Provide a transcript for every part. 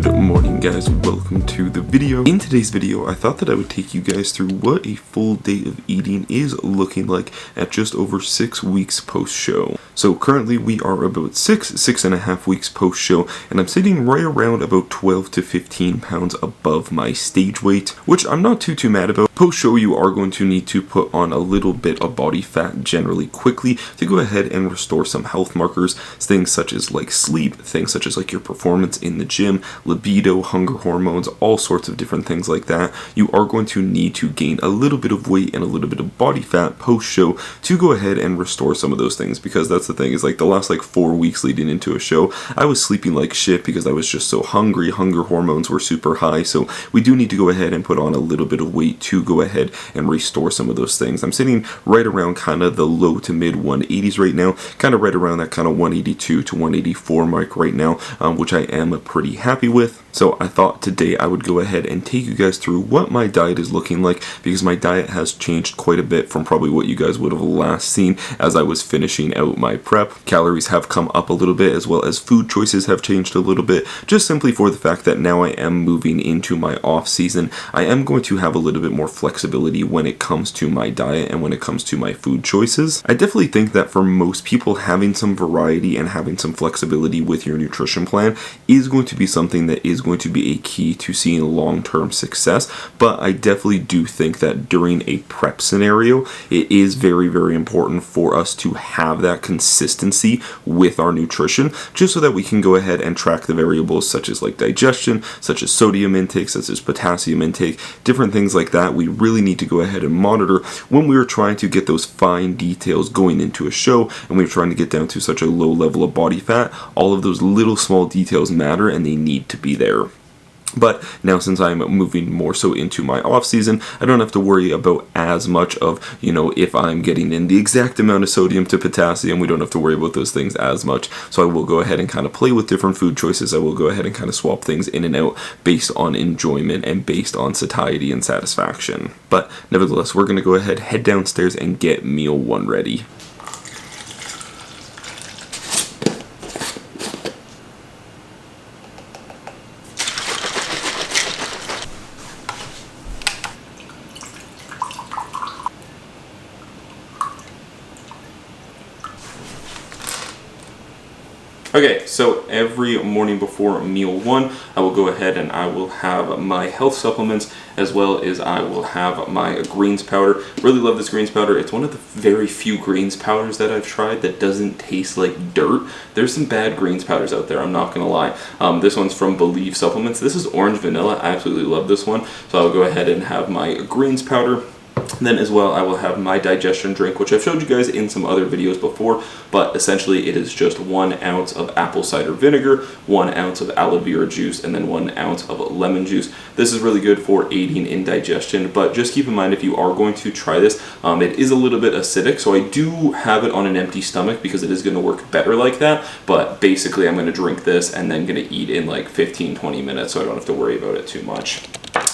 Good morning, guys. Welcome to the video. In today's video, I thought that I would take you guys through what a full day of eating is looking like at just over 6 weeks post-show. So currently we are about six and a half weeks post-show, and I'm sitting right around about 12 to 15 pounds above my stage weight, which I'm not too mad about. Post-show, you are going to need to put on a little bit of body fat generally quickly to go ahead and restore some health markers, things such as like sleep, things such as like your performance in the gym, libido, hunger hormones, all sorts of different things like that. You are going to need to gain a little bit of weight and a little bit of body fat post-show to go ahead and restore some of those things, because that's the thing, is like the last 4 weeks leading into a show, I was sleeping like shit because I was just so hungry. Hunger hormones were super high, so we do need to go ahead and put on a little bit of weight to go ahead and restore some of those things. I'm sitting right around kind of the low to mid 180s right now, kind of right around that kind of 182 to 184 mark right now, which I am pretty happy with. So I thought today I would go ahead and take you guys through what my diet is looking like, because my diet has changed quite a bit from probably what you guys would have last seen as I was finishing out my prep. Calories have come up a little bit, as well as food choices have changed a little bit, just simply for the fact that now I am moving into my off season. I am going to have a little bit more flexibility when it comes to my diet and when it comes to my food choices. I definitely think that for most people, having some variety and having some flexibility with your nutrition plan is going to be something that is going to be a key to seeing long-term success. But I definitely do think that during a prep scenario, it is very, very important for us to have that consistency with our nutrition, just so that we can go ahead and track the variables such as like digestion, such as sodium intake, such as potassium intake, different things like that. We really need to go ahead and monitor when we are trying to get those fine details going into a show, and we're trying to get down to such a low level of body fat. All of those little small details matter, and they need to be there. But now, since I'm moving more so into my off season, I don't have to worry about as much of, if I'm getting in the exact amount of sodium to potassium. We don't have to worry about those things as much. So I will go ahead and kind of play with different food choices. I will go ahead and kind of swap things in and out based on enjoyment and based on satiety and satisfaction. But nevertheless, we're going to go ahead, head downstairs, and get meal one ready. Okay, so every morning before meal one, I will go ahead and I will have my health supplements, as well as I will have my greens powder. Really love this greens powder. It's one of the very few greens powders that I've tried that doesn't taste like dirt. There's some bad greens powders out there, I'm not gonna lie. This one's from Believe Supplements. This is orange vanilla. I absolutely love this one. So I'll go ahead and have my greens powder. Then as well, I will have my digestion drink, which I've showed you guys in some other videos before, but essentially it is just 1 ounce of apple cider vinegar, 1 ounce of aloe vera juice, and then 1 ounce of lemon juice. This is really good for aiding in digestion, but just keep in mind, if you are going to try this, it is a little bit acidic, so I do have it on an empty stomach because it is going to work better like that. But basically, I'm going to drink this and then going to eat in like 15-20 minutes, so I don't have to worry about it too much.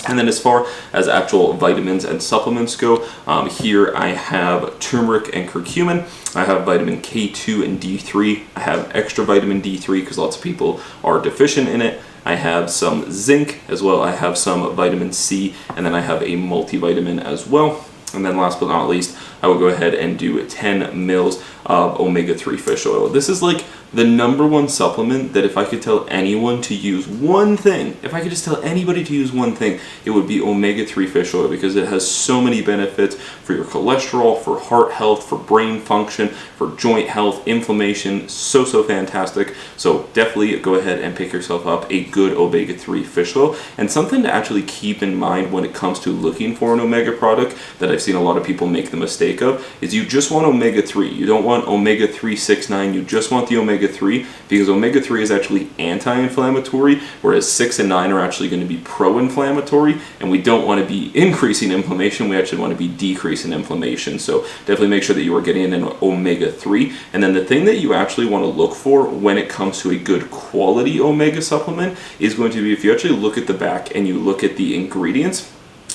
And then as far as actual vitamins and supplements go, here I have turmeric and curcumin. I have vitamin K2 and D3. I have extra vitamin D3 because lots of people are deficient in it. I have some zinc as well. I have some vitamin C, and then I have a multivitamin as well. And then last but not least, I will go ahead and do 10 mils of omega-3 fish oil. This is like the #1 supplement that if I could tell anyone to use one thing, if I could just tell anybody to use one thing, it would be omega-3 fish oil, because it has so many benefits for your cholesterol, for heart health, for brain function, for joint health, inflammation. So fantastic. So definitely go ahead and pick yourself up a good omega-3 fish oil. And something to actually keep in mind when it comes to looking for an omega product that I've seen a lot of people make the mistake of is you just want omega-3. You don't want omega-3 6-9. You just want the omega-3, because omega-3 is actually anti-inflammatory, whereas 6 and 9 are actually going to be pro-inflammatory, and we don't want to be increasing inflammation. We actually want to be decreasing inflammation. So definitely make sure that you are getting an omega-3. And then the thing that you actually want to look for when it comes to a good quality omega supplement is going to be, if you actually look at the back and you look at the ingredients,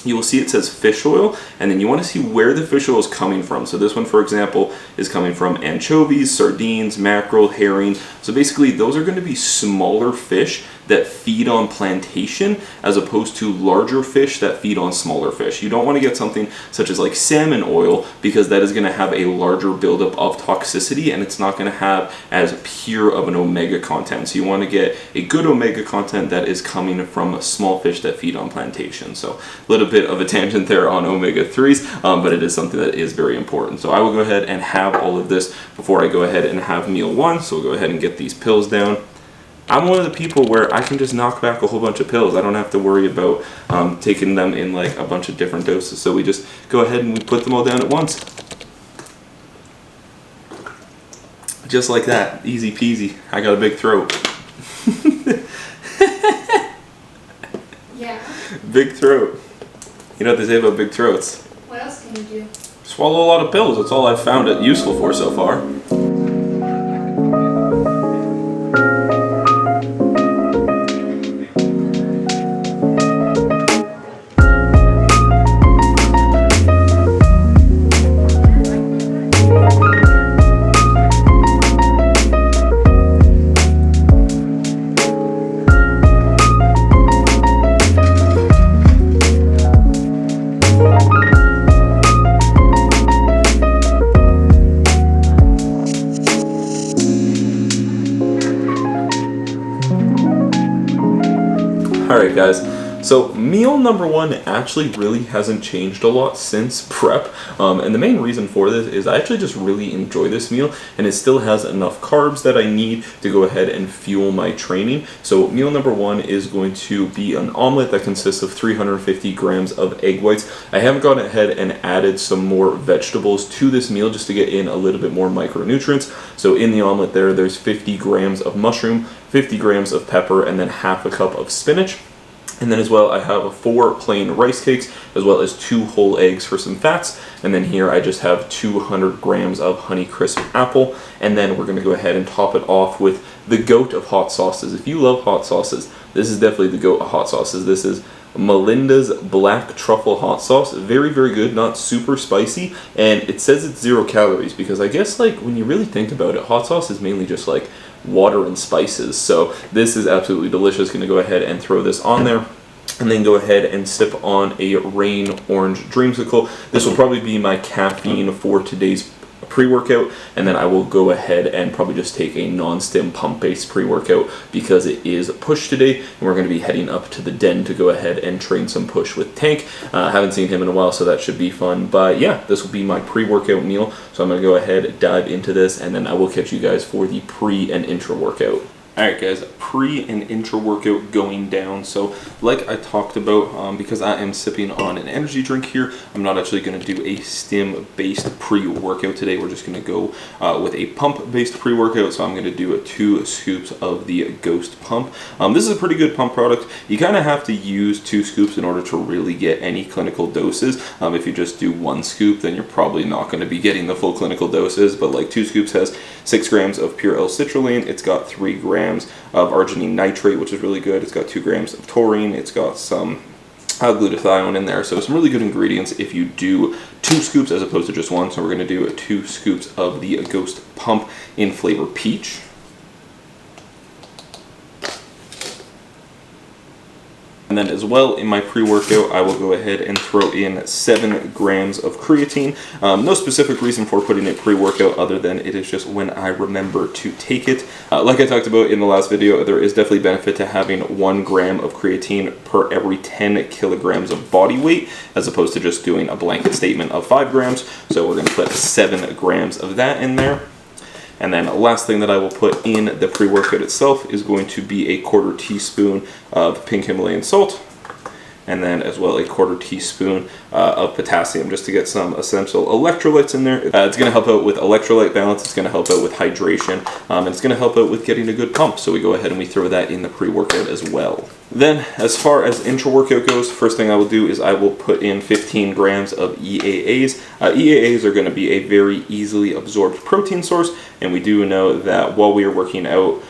you will see it says fish oil, and then you want to see where the fish oil is coming from. So this one, for example, is coming from anchovies, sardines, mackerel, herring. So basically those are going to be smaller fish that feed on plantation as opposed to larger fish that feed on smaller fish. You don't want to get something such as like salmon oil, because that is going to have a larger buildup of toxicity and it's not going to have as pure of an omega content. So you want to get a good omega content that is coming from small fish that feed on plantation. So a little bit of a tangent there on omega-3s, but it is something that is very important. So I will go ahead and have all of this before I go ahead and have meal one. So we'll go ahead and get these pills down. I'm one of the people where I can just knock back a whole bunch of pills. I don't have to worry about taking them in like a bunch of different doses. So we just go ahead and we put them all down at once. Just like that. Easy peasy. I got a big throat. Yeah. Big throat. You know what they say about big throats? What else can you do? Swallow a lot of pills. That's all I've found it useful for so far. Alright guys, so meal number one actually really hasn't changed a lot since prep, and the main reason for this is I actually just really enjoy this meal, and it still has enough carbs that I need to go ahead and fuel my training. So meal number one is going to be an omelet that consists of 350 grams of egg whites. I have gone ahead and added some more vegetables to this meal just to get in a little bit more micronutrients. So in the omelet there's 50 grams of mushroom, 50 grams of pepper, and then half a cup of spinach. And then as well, I have 4 plain rice cakes, as well as 2 whole eggs for some fats. And then here I just have 200 grams of Honeycrisp apple. And then we're going to go ahead and top it off with the goat of hot sauces. If you love hot sauces, this is definitely the goat of hot sauces. This is Melinda's Black Truffle Hot Sauce. Very, very good, not super spicy. And it says it's 0 calories because I guess like when you really think about it, hot sauce is mainly just like water and spices. So this is absolutely delicious. Going to go ahead and throw this on there, and then go ahead and sip on a Rain Orange Dreamsicle. This will probably be my caffeine for today's pre-workout, and then I will go ahead and probably just take a non-stim pump-based pre-workout because it is push today, and we're going to be heading up to the den to go ahead and train some push with Tank. Haven't seen him in a while, so that should be fun. But yeah, this will be my pre-workout meal, so I'm going to go ahead and dive into this, and then I will catch you guys for the pre and intra workout. Alright guys, pre and intra workout going down. So like I talked about, because I am sipping on an energy drink here, I'm not actually going to do a stim based pre-workout today. We're just going to go with a pump based pre-workout. So I'm going to do 2 scoops of the Ghost Pump. This is a pretty good pump product. You kind of have to use 2 scoops in order to really get any clinical doses. If you just do 1 scoop, then you're probably not going to be getting the full clinical doses, but like 2 scoops has 6 grams of pure L-citrulline. It's got 3 grams of arginine nitrate, which is really good. It's got 2 grams of taurine. It's got some glutathione in there. So some really good ingredients if you do 2 scoops as opposed to just 1. So we're going to do 2 scoops of the Ghost Pump in flavor peach. And then as well, in my pre-workout, I will go ahead and throw in 7 grams of creatine. No specific reason for putting it pre-workout other than it is just when I remember to take it. Like I talked about in the last video, there is definitely benefit to having 1 gram of creatine per every 10 kilograms of body weight, as opposed to just doing a blanket statement of 5 grams. So we're going to put 7 grams of that in there. And then the last thing that I will put in the pre-workout itself is going to be a 1/4 teaspoon of pink Himalayan salt, and then as well a 1/4 teaspoon of potassium, just to get some essential electrolytes in there. It's going to help out with electrolyte balance, it's going to help out with hydration, and it's going to help out with getting a good pump. So we go ahead and we throw that in the pre-workout as well. Then, as far as intra-workout goes, first thing I will do is I will put in 15 grams of EAAs. EAAs are going to be a very easily absorbed protein source, and we do know that while we are working out,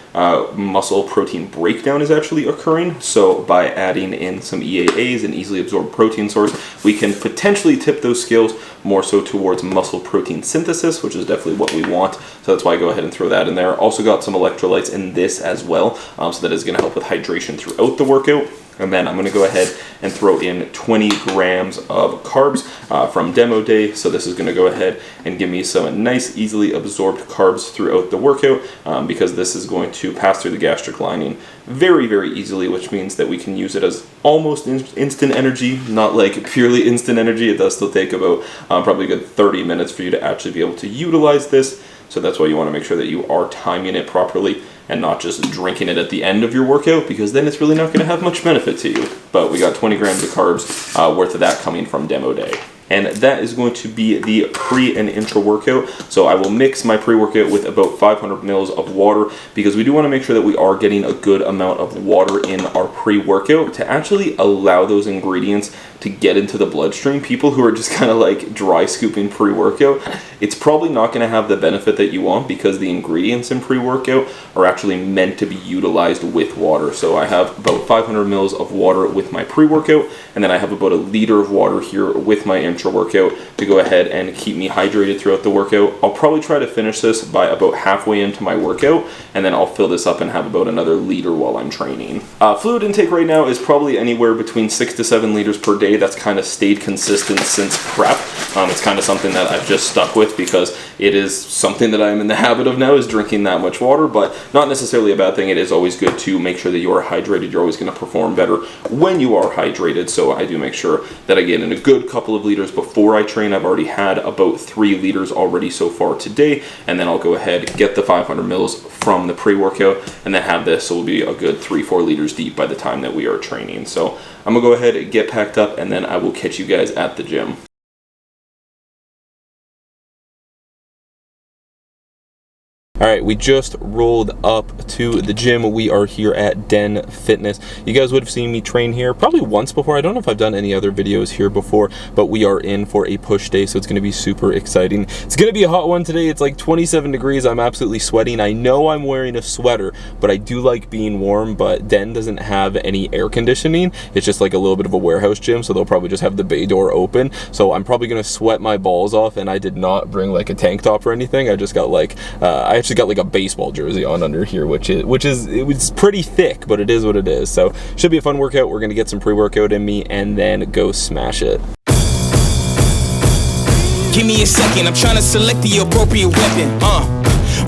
muscle protein breakdown is actually occurring. So by adding in some EAAs, an easily absorbed protein source, we can potentially tip those scales more so towards muscle protein synthesis, which is definitely what we want. So that's why I go ahead and throw that in there. Also got some electrolytes in this as well, so that is going to help with hydration throughout the workout. And then I'm going to go ahead and throw in 20 grams of carbs from demo day. So this is going to go ahead and give me some nice, easily absorbed carbs throughout the workout, because this is going to pass through the gastric lining very, very easily, which means that we can use it as almost instant energy, not like purely instant energy. It does still take about probably a good 30 minutes for you to actually be able to utilize this. So that's why you want to make sure that you are timing it properly and not just drinking it at the end of your workout, because then it's really not going to have much benefit to you. But we got 20 grams of carbs worth of that coming from demo day. And that is going to be the pre and intra workout. So I will mix my pre-workout with about 500 mils of water, because we do want to make sure that we are getting a good amount of water in our pre-workout to actually allow those ingredients to get into the bloodstream. People who are just kind of like dry scooping pre-workout, it's probably not going to have the benefit that you want, because the ingredients in pre-workout are actually meant to be utilized with water. So I have about 500 mils of water with my pre-workout, and then I have about a liter of water here with my intra-workout to go ahead and keep me hydrated throughout the workout. I'll probably try to finish this by about halfway into my workout, and then I'll fill this up and have about another liter while I'm training. Fluid intake right now is probably anywhere between 6 to 7 liters per day. That's kind of stayed consistent since prep. It's kind of something that I've just stuck with, because it is something that I'm in the habit of now, is drinking that much water, but not necessarily a bad thing. It is always good to make sure that you are hydrated. You're always going to perform better when you are hydrated. So I do make sure that I get in a good couple of liters before I train. I've already had about 3 liters already so far today, and then I'll go ahead, get the 500 mils from the pre-workout, and then have this, so we'll be a good 3-4 liters deep by the time that we are training. So I'm gonna go ahead and get packed up, and then I will catch you guys at the gym. All right, we just rolled up to the gym. We are here at Den Fitness. You guys would have seen me train here probably once before. I don't know if I've done any other videos here before, but we are in for a push day, so it's gonna be super exciting. It's gonna be a hot one today. It's like 27 degrees. I'm absolutely sweating. I know I'm wearing a sweater, but I do like being warm, but Den doesn't have any air conditioning. It's just like a little bit of a warehouse gym, so they'll probably just have the bay door open. So I'm probably gonna sweat my balls off, and I did not bring like a tank top or anything. I just got like, I actually got like a baseball jersey on under here, which is it was pretty thick, but it is what it is. So should be a fun workout. We're gonna get some pre-workout in me and then go smash it. Give me a second, I'm trying to select the appropriate weapon.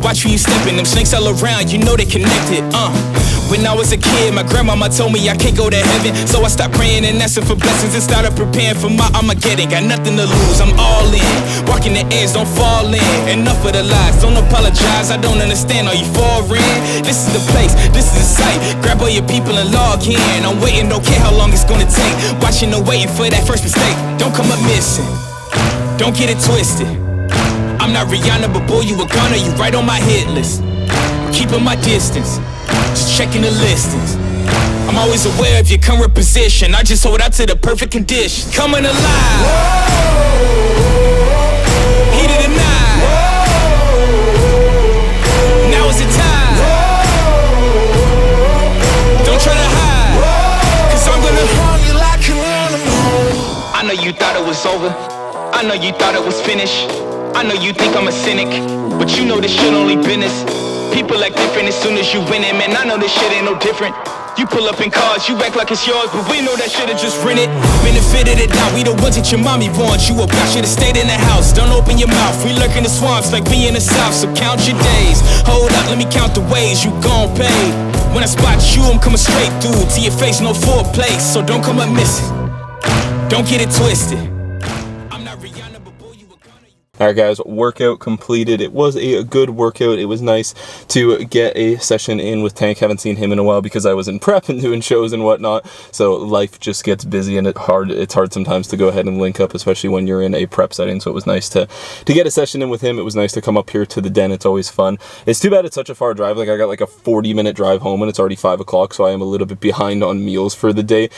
Watch where you stepping, them snakes all around, you know they connected. When I was a kid, my grandmama told me I can't go to heaven, so I stopped praying and asking for blessings and started preparing for my Armageddon. Got nothing to lose, I'm all in. Walking the edge, don't fall in. Enough of the lies, don't apologize. I don't understand, are you foreign? This is the place, this is the site. Grab all your people and log in. I'm waiting, don't care how long it's gonna take. Watching and waiting for that first mistake. Don't come up missing, don't get it twisted. I'm not Rihanna, but boy, you a gunner, you right on my hit list. I'm keeping my distance, just checking the listings. I'm always aware of your current position. I just hold out to the perfect conditions. Coming alive. Heat of the night. Now is the time. Don't try to hide, cause I'm gonna harm you like an animal. I know you thought it was over, I know you thought it was finished. I know you think I'm a cynic, but you know this shit only business. People act different as soon as you win it, man, I know this shit ain't no different. You pull up in cars, you act like it's yours, but we know that shit is just rented. Benefit of the doubt, we the ones that your mommy wants. You about, should've stayed in the house, don't open your mouth. We lurk in the swamps like we in the south, so count your days. Hold up, let me count the ways you gon' pay. When I spot you, I'm coming straight through to your face, no foreplay, so don't come up missing. Don't get it twisted. Alright guys, workout completed. It was a good workout. It was nice to get a session in with Tank. Haven't seen him in a while because I was in prep and doing shows and whatnot. So life just gets busy and it's hard sometimes to go ahead and link up, especially when you're in a prep setting. So it was nice to get a session in with him. It was nice to come up here to the den. It's always fun. It's too bad it's such a far drive. Like I got like a 40-minute drive home and it's already 5 o'clock. So I am a little bit behind on meals for the day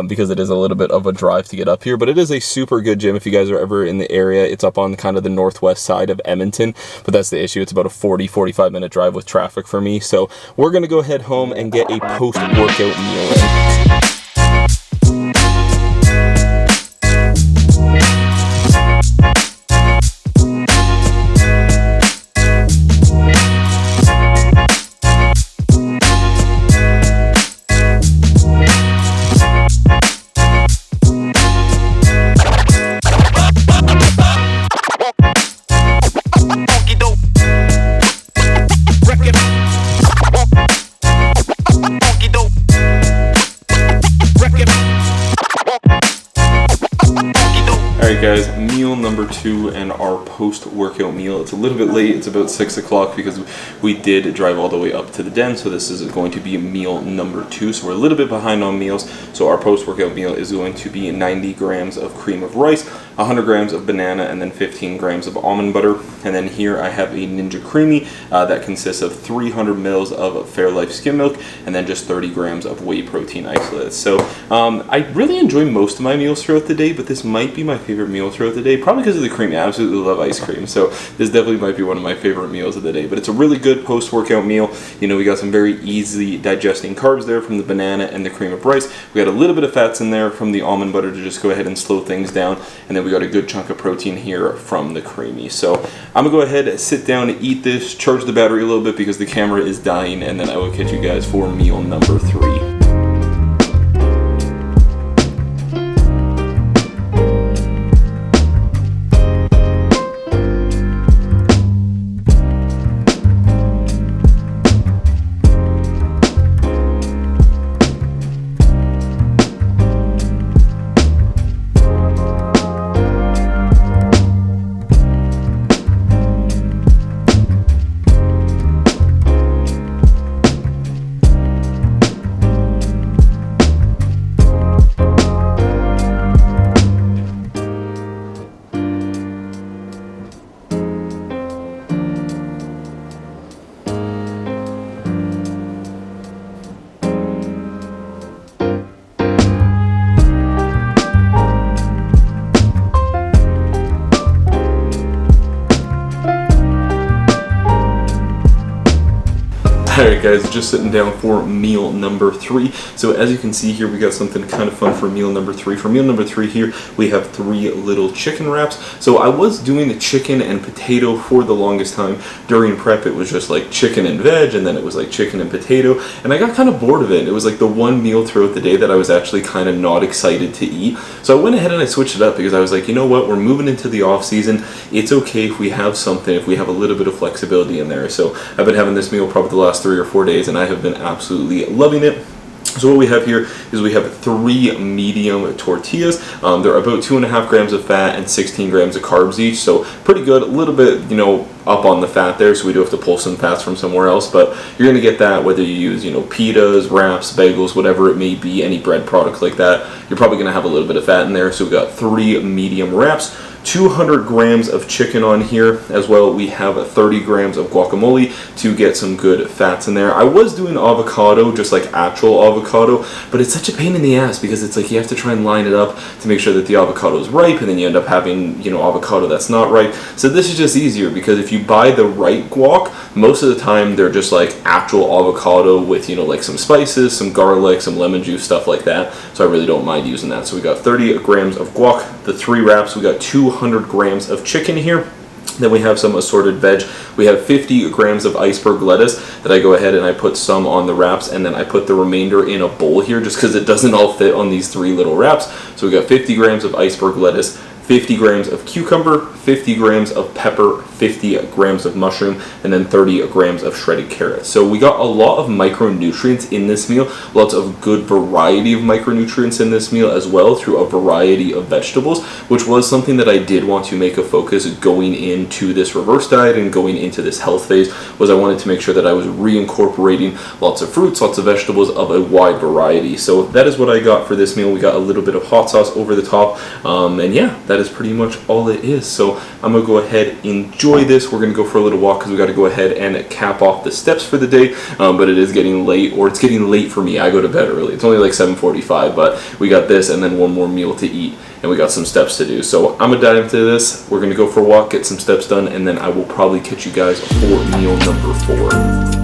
because it is a little bit of a drive to get up here. But it is a super good gym if you guys are ever in the area. It's up on kind of the northwest side of Edmonton, but that's the issue. It's about a 45 minute drive with traffic for me. So we're gonna go head home and get a post-workout meal in. Alright guys, meal number 2 and our post-workout meal. It's a little bit late, it's about 6 o'clock because we did drive all the way up to the den, so this is going to be meal number 2, so we're a little bit behind on meals. So our post-workout meal is going to be 90 grams of cream of rice, 100 grams of banana, and then 15 grams of almond butter. And then here I have a Ninja Creamy that consists of 300 mils of Fairlife skim milk and then just 30 grams of whey protein isolates. So I really enjoy most of my meals throughout the day, but this might be my favorite meal throughout the day, probably because of the cream. I absolutely love ice cream, so this definitely might be one of my favorite meals of the day. But it's a really good post-workout meal. You know, we got some very easily digesting carbs there from the banana and the cream of rice. We got a little bit of fats in there from the almond butter to just go ahead and slow things down, and then we got a good chunk of protein here from the creamy. So I'm gonna go ahead, sit down, eat this, charge the battery a little bit because the camera is dying, and then I will catch you guys for meal number 3. Alright guys, just sitting down for meal number 3. So as you can see here, we got something kind of fun for meal number 3. For meal number 3 here, we have 3 little chicken wraps. So I was doing the chicken and potato for the longest time. During prep, it was just like chicken and veg, and then it was like chicken and potato. And I got kind of bored of it. It was like the one meal throughout the day that I was actually kind of not excited to eat. So I went ahead and I switched it up because I was like, you know what, we're moving into the off season. It's okay if we have something, if we have a little bit of flexibility in there. So I've been having this meal probably the last 3 or 4 days, and I have been absolutely loving it. So what we have here is we have 3 medium tortillas. They're about 2.5 grams of fat and 16 grams of carbs each, so pretty good. A little bit, you know, up on the fat there, so we do have to pull some fats from somewhere else, but you're going to get that whether you use, you know, pitas, wraps, bagels, whatever it may be, any bread product like that. You're probably going to have a little bit of fat in there, so we've got 3 medium wraps. 200 grams of chicken on here as well. We have 30 grams of guacamole to get some good fats in there. I was doing avocado, just like actual avocado, but it's such a pain in the ass because it's like you have to try and line it up to make sure that the avocado is ripe, and then you end up having, you know, avocado that's not ripe. So this is just easier because if you buy the right guac, most of the time they're just like actual avocado with, you know, like some spices, some garlic, some lemon juice, stuff like that. So I really don't mind using that. So we got 30 grams of guac, the 3 wraps, we got 200 grams of chicken here. Then we have some assorted veg. We have 50 grams of iceberg lettuce that I go ahead and I put some on the wraps, and then I put the remainder in a bowl here just because it doesn't all fit on these 3 little wraps. So we got 50 grams of iceberg lettuce, 50 grams of cucumber, 50 grams of pepper, 50 grams of mushroom, and then 30 grams of shredded carrot. So we got a lot of micronutrients in this meal, lots of good variety of micronutrients in this meal as well through a variety of vegetables, which was something that I did want to make a focus going into this reverse diet and going into this health phase, was I wanted to make sure that I was reincorporating lots of fruits, lots of vegetables of a wide variety. So that is what I got for this meal. We got a little bit of hot sauce over the top, and yeah, that is pretty much all it is. So I'm gonna go ahead, enjoy this. We're gonna go for a little walk because we got to go ahead and cap off the steps for the day, but it is getting late, or it's getting late for me. I go to bed early. It's only like 7:45, but we got this and then one more meal to eat, and we got some steps to do. So I'm gonna dive into this. We're gonna go for a walk, get some steps done, and then I will probably catch you guys for meal number 4.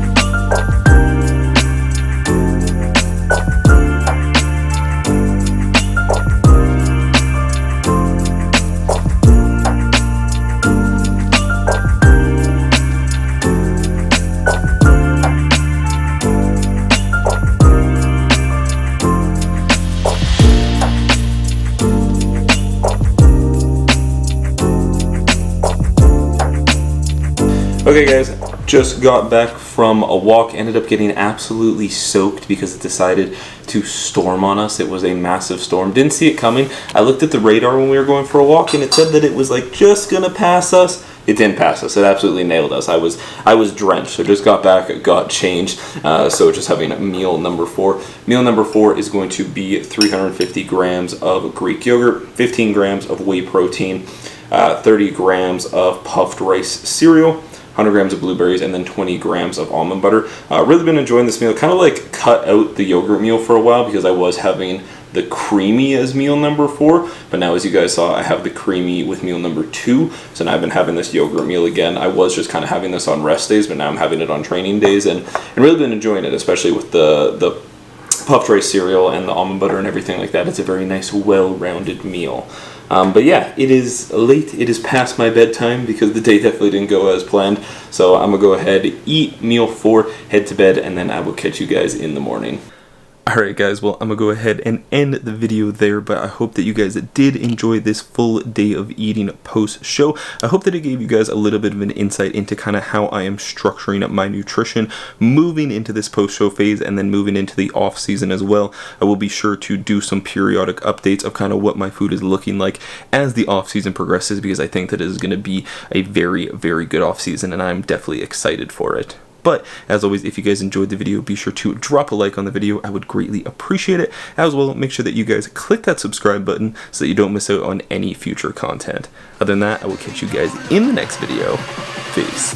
Okay guys, just got back from a walk, ended up getting absolutely soaked because it decided to storm on us. It was a massive storm. Didn't see it coming. I looked at the radar when we were going for a walk and it said that it was like just gonna pass us. It didn't pass us. It absolutely nailed us. I was drenched. So just got back, got changed. So just having meal number 4. Meal number 4 is going to be 350 grams of Greek yogurt, 15 grams of whey protein, 30 grams of puffed rice cereal, 100 grams of blueberries, and then 20 grams of almond butter. Really been enjoying this meal. Kind of like cut out the yogurt meal for a while because I was having the creamy as meal number 4, but now as you guys saw, I have the creamy with meal number 2. So now I've been having this yogurt meal again. I was just kind of having this on rest days, but now I'm having it on training days, and really been enjoying it, especially with the puffed rice cereal and the almond butter and everything like that. It's a very nice, well-rounded meal. But yeah, it is late. It is past my bedtime because the day definitely didn't go as planned. So I'm going to go ahead, eat meal 4, head to bed, and then I will catch you guys in the morning. Alright guys, well I'm going to go ahead and end the video there, but I hope that you guys did enjoy this full day of eating post-show. I hope that it gave you guys a little bit of an insight into kind of how I am structuring my nutrition moving into this post-show phase and then moving into the off-season as well. I will be sure to do some periodic updates of kind of what my food is looking like as the off-season progresses, because I think that it is going to be a very, very good off-season and I'm definitely excited for it. But, as always, if you guys enjoyed the video, be sure to drop a like on the video. I would greatly appreciate it. As well, make sure that you guys click that subscribe button so that you don't miss out on any future content. Other than that, I will catch you guys in the next video. Peace.